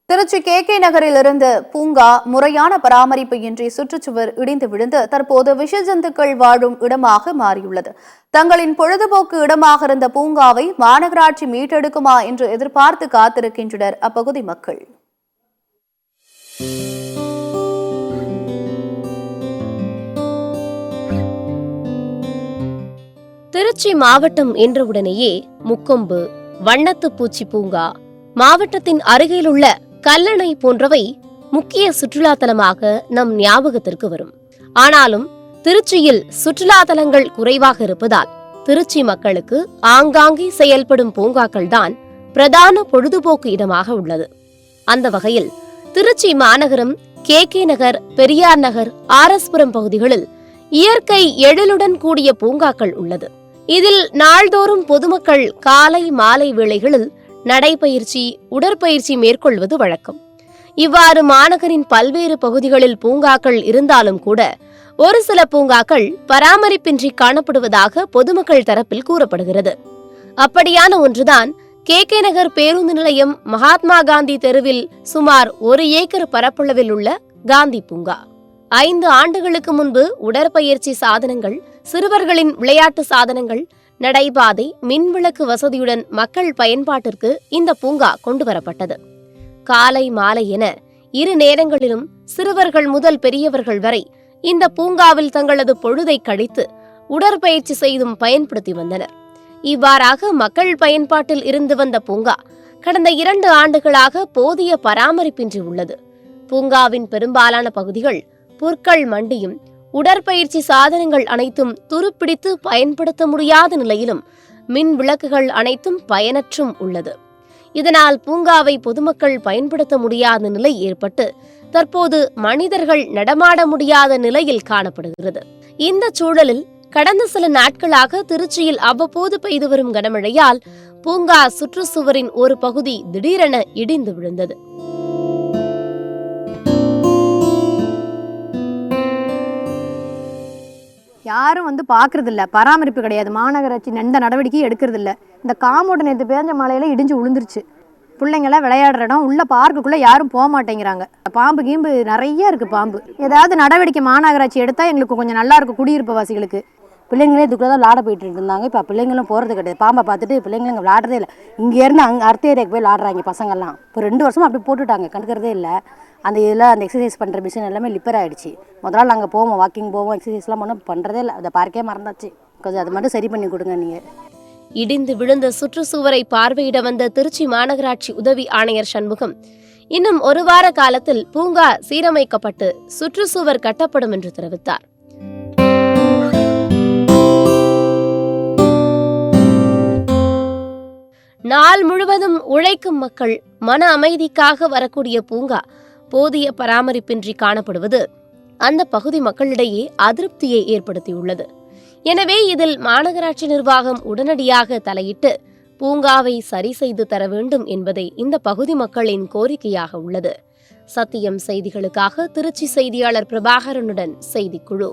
Trichy K நகரிலிருந்து பூங்கா முறையான பராமரிப்பு இன்றி சுற்றுச்சுவர் இடிந்து விழுந்து தற்போது விஷஜந்துக்கள் வாழும் இடமாக மாறியுள்ளது. தங்களின் பொழுதுபோக்கு இடமாக இருந்த பூங்காவை மாநகராட்சி மீட்டெடுக்குமா என்று எதிர்பார்த்து காத்திருக்கின்றனர் அப்பகுதி மக்கள். திருச்சி மாவட்டம் என்றவுடனேயே முக்கொம்பு, வண்ணத்து பூச்சி பூங்கா, மாவட்டத்தின் அருகிலுள்ள கல்லணை போன்றவை முக்கிய சுற்றுலா தலமாக நம் ஞாபகத்திற்கு வரும். ஆனாலும் திருச்சியில் சுற்றுலா தலங்கள் குறைவாக இருப்பதால் திருச்சி மக்களுக்கு ஆங்காங்கே செயல்படும் பூங்காக்கள் தான் பிரதான பொழுதுபோக்கு இடமாக உள்ளது. அந்த வகையில் திருச்சி மாநகரம் கே நகர், பெரியார் நகர், ஆர்எஸ்புரம் பகுதிகளில் இயற்கை எழிலுடன் கூடிய பூங்காக்கள் உள்ளது. இதில் நாள்தோறும் பொதுமக்கள் காலை மாலை வேளைகளில் நடைபயிற்சி, உடற்பயிற்சி மேற்கொள்வது வழக்கம். இவ்வாறு மாநகரின் பல்வேறு பகுதிகளில் பூங்காக்கள் இருந்தாலும் கூட ஒரு சில பூங்காக்கள் பராமரிப்பின்றி காணப்படுவதாக பொதுமக்கள் தரப்பில் கூறப்படுகிறது. அப்படியான ஒன்றுதான் கே நகர் பேருந்து நிலையம் மகாத்மா காந்தி தெருவில் சுமார் 1 ஏக்கர் பரப்பளவில் உள்ள காந்தி பூங்கா. 5 ஆண்டுகளுக்கு முன்பு உடற்பயிற்சி சாதனங்கள், சிறுவர்களின் விளையாட்டு சாதனங்கள், நடைபாதை, மின்விளக்கு வசதியுடன் மக்கள் பயன்பாட்டிற்கு இந்த பூங்கா கொண்டுவரப்பட்டது. காலை மாலை என 2 நேரங்களிலும் சிறுவர்கள் முதல் பெரியவர்கள் வரை இந்த பூங்காவில் தங்களது பொழுதை கழித்து உடற்பயிற்சி செய்தும் பயன்படுத்தி வந்தனர். இவ்வாறாக மக்கள் பயன்பாட்டில் இருந்து வந்த பூங்கா கடந்த 2 ஆண்டுகளாக போதிய பராமரிப்பின்றி உள்ளது. பூங்காவின் பெரும்பாலான பகுதிகள் புற்கள் மண்டியும் உடற்பயிற்சி சாதனங்கள் அனைத்தும் துருப்பிடித்து பயன்படுத்த முடியாத நிலையிலும் மின் விளக்குகள் அனைத்தும் பயனற்றும் உள்ளது. இதனால் பூங்காவை பொதுமக்கள் பயன்படுத்த முடியாத நிலை ஏற்பட்டு தற்போது மனிதர்கள் நடமாட முடியாத நிலையில் காணப்படுகிறது. இந்த சூழலில் கடந்த சில நாட்களாக திருச்சியில் அவ்வப்போது பெய்து வரும் கனமழையால் பூங்கா சுற்றுச்சுவரின் ஒரு பகுதி திடீரென இடிந்து விழுந்தது. யாரும் பார்க்கறது இல்ல, பராமரிப்பு கிடையாது. மாநகராட்சி எந்த நடவடிக்கையும் எடுக்கிறது இல்ல. இந்த காம்பவுண்ட் நேற்று பேஞ்ச மழையில இடிஞ்சு விழுந்துருச்சு. பிள்ளைங்களாம் விளையாடுற இடம், உள்ள பார்க்குக்குள்ள யாரும் போக மாட்டேங்கிறாங்க. பாம்பு கீம்பு நிறைய இருக்கு. பாம்பு ஏதாவது நடவடிக்கை மாநகராட்சி எடுத்தா எங்களுக்கு கொஞ்சம் நல்லா இருக்கும், குடியிருப்பு வாசிகளுக்கு. பிள்ளைங்களே இதுக்குள்ள தான் விளாட போயிட்டு இருந்தாங்க. இப்போ பிள்ளைங்களும் போகிறது கிடையாது. பாம்பை பார்த்துட்டு பிள்ளைங்களும் இங்கே விளாடுறதே இல்லை. இங்கேருந்து அடுத்த ஏரியாவுக்கு போய் விளாடுறாங்க பசங்கள்லாம். இப்போ 2 வருஷமாக அப்படி போட்டுட்டாங்க, கண்டுக்கிறதே இல்லை. அந்த இதில் அந்த எக்ஸசைஸ் பண்ணுற மிஷின் எல்லாமே லிப்பர் ஆகிடுச்சு. முதல்ல நாங்கள் போவோம், வாக்கிங் போவோம், எக்ஸசைஸ்லாம் பண்ணோம், பண்ணுறதே இல்லை. அதை பார்க்கே மறந்தாச்சு. கொஞ்சம் அது மட்டும் சரி பண்ணி கொடுங்க நீங்கள். இடிந்து விழுந்த சுற்றுச்சுவரை பார்வையிட வந்த திருச்சி மாநகராட்சி உதவி ஆணையர் சண்முகம், இன்னும் 1 வார காலத்தில் பூங்கா சீரமைக்கப்பட்டு சுற்றுச்சுவர் கட்டப்படும் என்று தெரிவித்தார். நாள் முழுவதும் உழைக்கும் மக்கள் மன அமைதிக்காக வரக்கூடிய பூங்கா போதிய பராமரிப்பின்றி காணப்படுவது அந்த பகுதி மக்களிடையே அதிருப்தியை ஏற்படுத்தியுள்ளது. எனவே இதில் மாநகராட்சி நிர்வாகம் உடனடியாக தலையிட்டு பூங்காவை சரி செய்து தர வேண்டும் என்பதை இந்த பகுதி மக்களின் கோரிக்கையாக உள்ளது. சத்தியம் செய்திகளுக்காக திருச்சி செய்தியாளர் பிரபாகரனுடன் செய்திக்குழு.